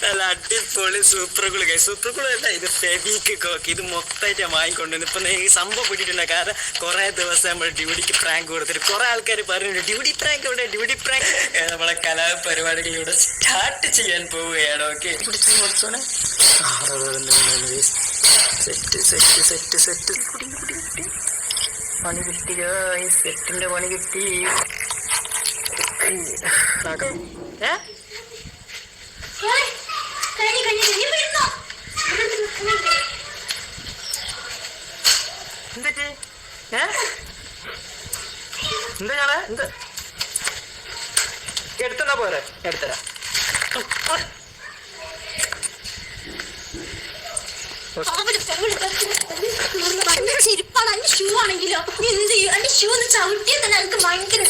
നല്ല അടിപൊളി super cool super cool അല്ല, ഇത് ഫെവിക്വിക്ക് ഒക്കെ. ഇത് മൊത്തമായിട്ട് ഞാൻ വാങ്ങിക്കൊണ്ടുവന്നു. ഇപ്പൊ ഈ സംഭവം പിടിച്ചിട്ടുണ്ട്. കാരണം കുറെ ദിവസം നമ്മൾ ഡ്യൂട്ടിക്ക് പ്രാങ്ക് കൊടുത്തിട്ട് കുറെ ആൾക്കാർ പറയുന്നുണ്ട് ഡ്യൂട്ടി പ്രാങ്ക് ഇവിടെ, ഡ്യൂട്ടി പ്രാങ്ക്. നമ്മളെ കലാപരിപാടികൾ ഇവിടെ സ്റ്റാർട്ട് ചെയ്യാൻ പോവുകയാണ്. Okay, set set set set പണി കിട്ടി, സെറ്റിന്റെ പണി കിട്ടി. എന്തിട്ട് എന്താ ഞാളെ എന്താ എടുത്തന്നാ പോരെ, എടുത്തരാ. ഭയങ്കര ചെരുപ്പാണ്. അതിന്റെ ഷൂ ആണെങ്കിലോ, നീ എന്ത് ചെയ്യും? അതിന്റെ ഷൂ ഒന്ന് ചവിട്ടിയാൽ തന്നെ എനിക്ക് ഭയങ്കര